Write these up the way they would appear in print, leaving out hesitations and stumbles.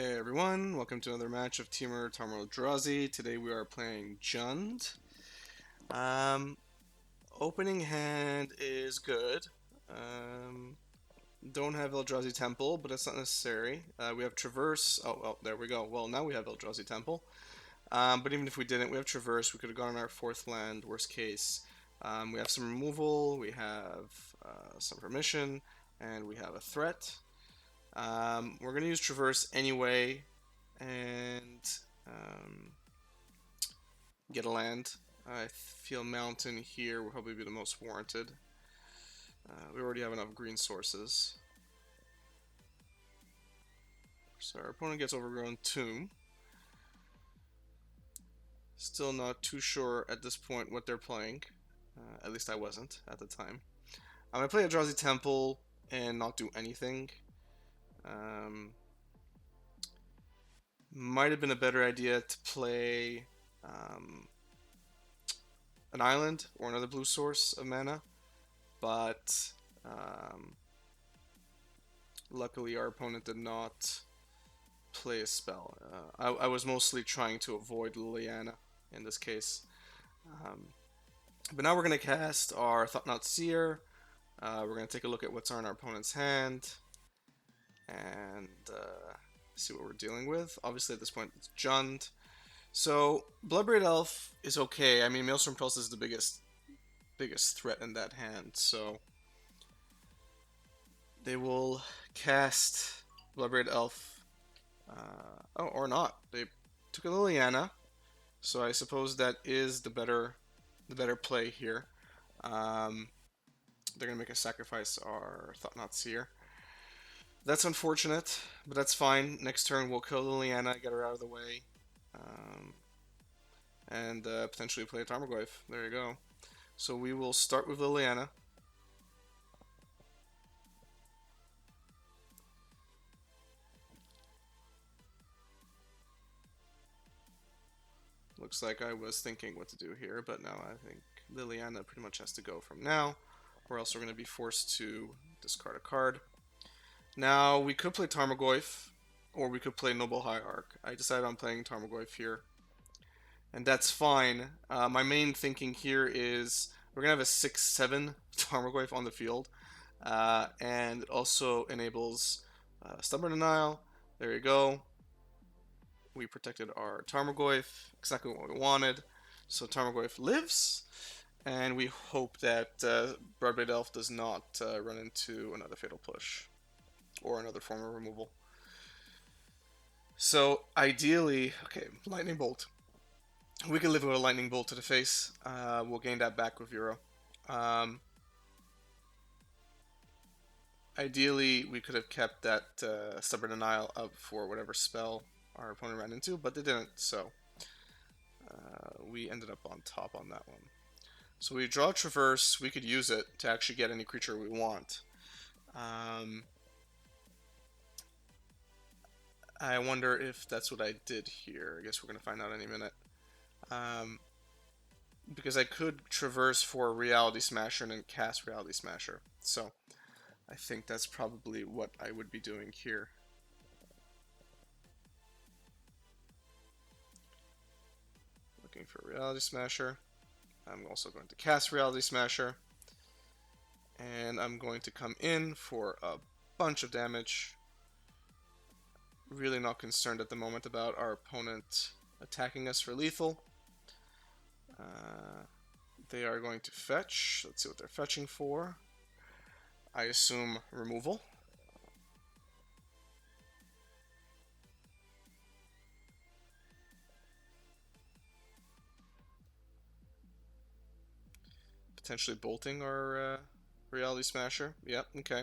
Hey everyone, welcome to another match of Temur Tarmodrazi. Today we are playing Jund. Um, Opening hand is good. Um, don't have Eldrazi Temple, but that's not necessary. We have Traverse. Oh, well, there we go. Well, now we have Eldrazi Temple. But even if we didn't, we have Traverse. We could have gone on our fourth land, worst case. We have some removal, we have some permission, and we have a threat. We're going to use Traverse anyway and um, get a land. I feel Mountain here will probably be the most warranted. We already have enough green sources. So our opponent gets Overgrown Tomb. Still not too sure at this point what they're playing. At least I wasn't at the time. I'm going to play a Eldrazi Temple and not do anything. Um, might have been a better idea to play an island or another blue source of mana, but luckily our opponent did not play a spell. I was mostly trying to avoid Liliana in this case. But now we're going to cast our Thought-Knot Seer. We're going to take a look at what's on our opponent's hand and see what we're dealing with. Obviously at this point it's Jund. So Bloodbraid Elf is okay. I mean, Maelstrom Pulse is the biggest threat in that hand, so they will cast Bloodbraid Elf. Oh, or not. They took a Liliana, so I suppose that is the better play here. They're gonna make a sacrifice our Thought-Knot Seer. That's unfortunate, but that's fine. Next turn we'll kill Liliana, get her out of the way, and potentially play a Tarmogoyf. There you go. So we will start with Liliana. Looks like I was thinking what to do here, but now I think Liliana pretty much has to go from now, or else we're going to be forced to discard a card. Now, we could play Tarmogoyf, or we could play Noble Hierarch. I decided on playing Tarmogoyf here, and that's fine. My main thinking here is we're going to have a 6-7 Tarmogoyf on the field, and it also enables Stubborn Denial. There you go. We protected our Tarmogoyf, exactly what we wanted. So Tarmogoyf lives, and we hope that Bloodbraid Elf does not run into another Fatal Push or another form of removal. So ideally, okay, Lightning Bolt. We can live with a Lightning Bolt to the face. We'll gain that back with Euro. Ideally, we could have kept that Stubborn Denial up for whatever spell our opponent ran into, but they didn't, so we ended up on top on that one. So we draw Traverse, we could use it to actually get any creature we want. I wonder if that's what I did here. I guess we're going to find out any minute. Because I could Traverse for Reality Smasher and then cast Reality Smasher. So I think that's probably what I would be doing here. Looking for Reality Smasher. I'm also going to cast Reality Smasher. And I'm going to come in for a bunch of damage. Really not concerned at the moment about our opponent attacking us for lethal. They are going to fetch. Let's see what they're fetching for. I assume removal. Potentially bolting our Reality Smasher. Yep, okay.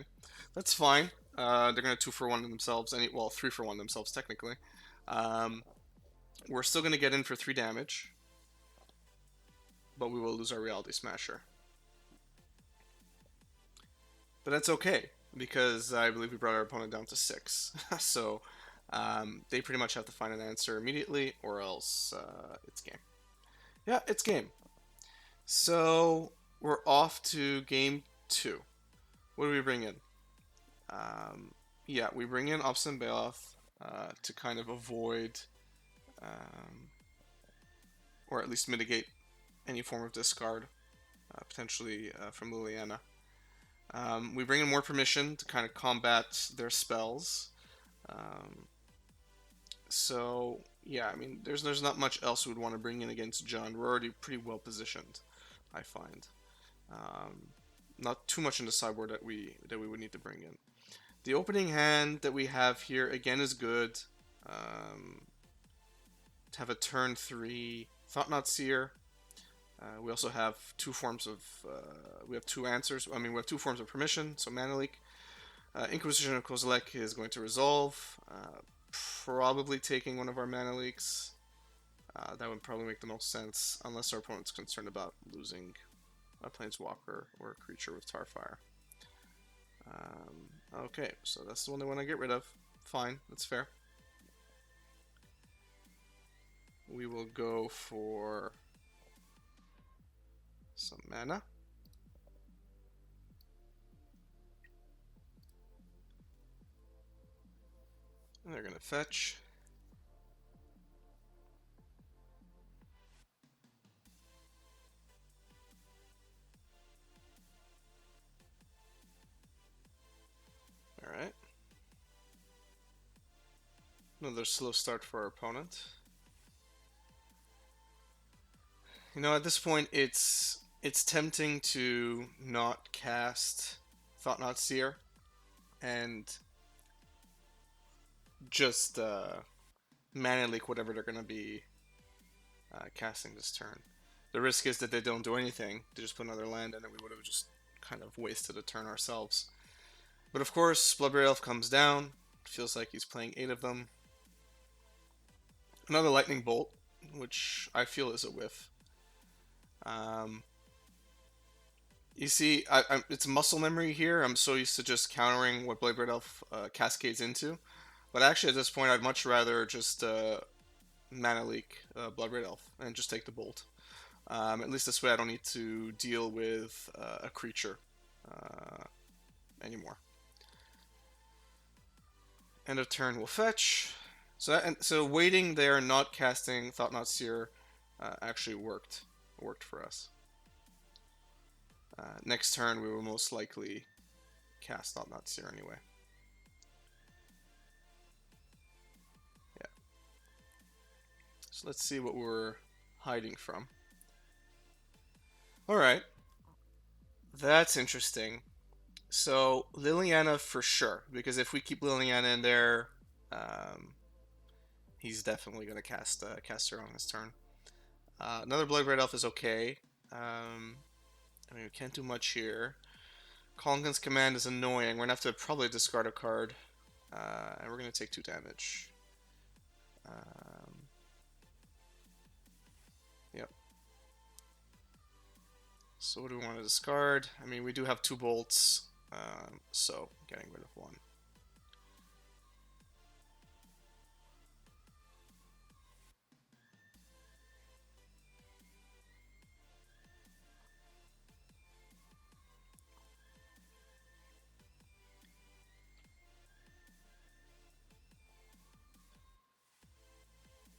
That's fine. They're going to 2-for-1 themselves. Well, 3-for-1 themselves, technically. We're still going to get in for 3 damage. But we will lose our Reality Smasher. But that's okay, because I believe we brought our opponent down to 6. So they pretty much have to find an answer immediately, or else it's game. Yeah, it's game. So we're off to game 2. What do we bring in? Yeah, we bring in Obstinate Payoff. to kind of avoid or at least mitigate any form of discard, potentially from Liliana. We bring in more permission to kind of combat their spells. Um, so yeah, I mean, there's not much else we would want to bring in against John. We're already pretty well positioned, I find. Um, Not too much in the sideboard that we would need to bring in. The opening hand that we have here again is good. To have a turn 3 Thought Not Seer. We also have two forms of. We have two answers. I mean, we have two forms of permission. So Mana Leak. Inquisition of Kozilek is going to resolve. Probably taking one of our Mana Leaks. That would probably make the most sense, unless our opponent's concerned about losing a Planeswalker or a creature with Tarfire. Okay, so that's the one they want to get rid of. Fine, that's fair. We will go for some mana. And they're going to fetch. Alright. Another slow start for our opponent. You know, at this point, it's tempting to not cast Thought Not Seer and just Mana Leak whatever they're going to be casting this turn. The risk is that they don't do anything. They just put another land in and we would have just kind of wasted a turn ourselves. But of course, Bloodbraid Elf comes down. Feels like he's playing 8 of them. Another Lightning Bolt, which I feel is a whiff. You see, it's muscle memory here. I'm so used to just countering what Bloodbraid Elf cascades into. But actually, at this point, I'd much rather just Mana Leak Bloodbraid Elf and just take the Bolt. At least this way I don't need to deal with a creature anymore. End of turn will fetch. So waiting there, not casting Thought Not Seer, actually worked for us. Next turn we will most likely cast Thought Not Seer anyway. Yeah. So let's see what we're hiding from. Alright. That's interesting. So Liliana for sure, because if we keep Liliana in there, he's definitely going to cast her on his turn. Another Bloodbraid Elf is okay. I mean, we can't do much here. Kolgan's Command is annoying. We're going to have to probably discard a card. And we're going to take 2 damage. Yep. So what do we want to discard? I mean, we do have 2 bolts. So getting rid of 1.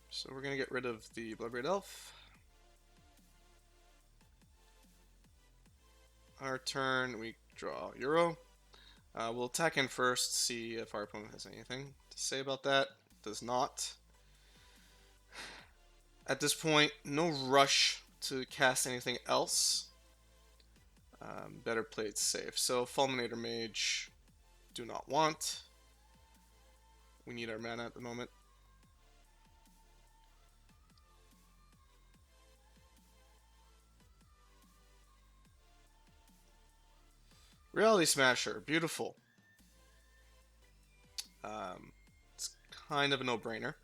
So we're going to get rid of the Bloodbraid Elf. Our turn, we draw Euro. We'll attack in first, see if our opponent has anything to say about that. Does not. At this point, no rush to cast anything else. Better play it safe. So Fulminator Mage, do not want. We need our mana at the moment. Reality Smasher, beautiful. It's kind of a no-brainer.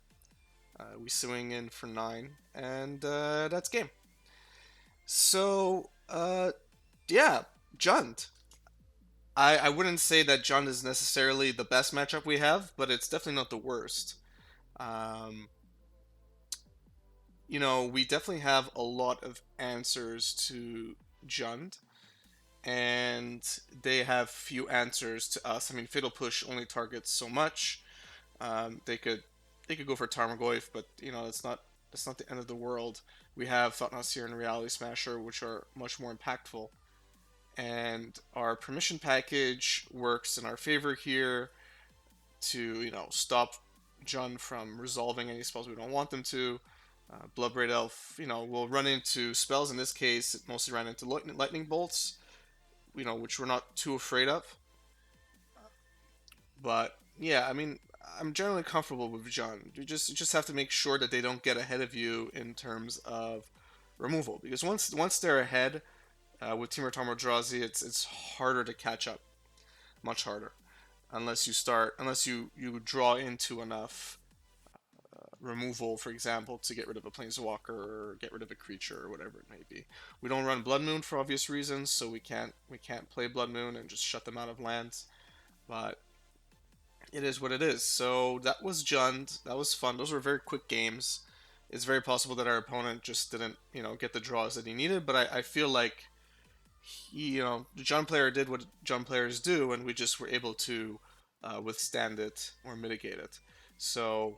We swing in for 9, and that's game. So, yeah, Jund. I wouldn't say that Jund is necessarily the best matchup we have, but it's definitely not the worst. You know, we definitely have a lot of answers to Jund, and they have few answers to us. I mean, Fatal Push only targets so much. They could go for Tarmogoyf, but you know that's not the end of the world. We have Thought Seer and Reality Smasher, which are much more impactful, and our permission package works in our favor here to stop Jun from resolving any spells we don't want them to. Bloodbraid Elf, will run into spells. In this case, it mostly ran into lightning bolts, which we're not too afraid of. But yeah, I mean, I'm generally comfortable with Jun. You just have to make sure that they don't get ahead of you in terms of removal, because once they're ahead with Temur Tarmodrazi, it's harder to catch up, much harder, unless you draw into enough removal, for example, to get rid of a planeswalker or get rid of a creature or whatever it may be. We don't run Blood Moon for obvious reasons, so we can't play Blood Moon and just shut them out of lands. But it is what it is. So that was Jund. That was fun. Those were very quick games. It's very possible that our opponent just didn't, get the draws that he needed. But I feel like the Jund player did what Jund players do, and we just were able to withstand it or mitigate it. So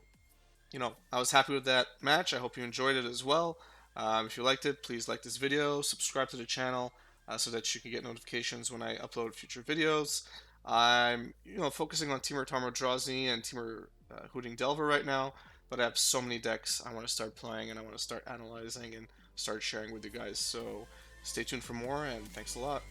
I was happy with that match. I hope you enjoyed it as well. If you liked it, please like this video, subscribe to the channel so that you can get notifications when I upload future videos. I'm, focusing on Temur Tarmodrazi and Temur Hooting Delver right now, but I have so many decks I want to start playing and I want to start analyzing and start sharing with you guys. So stay tuned for more, and thanks a lot.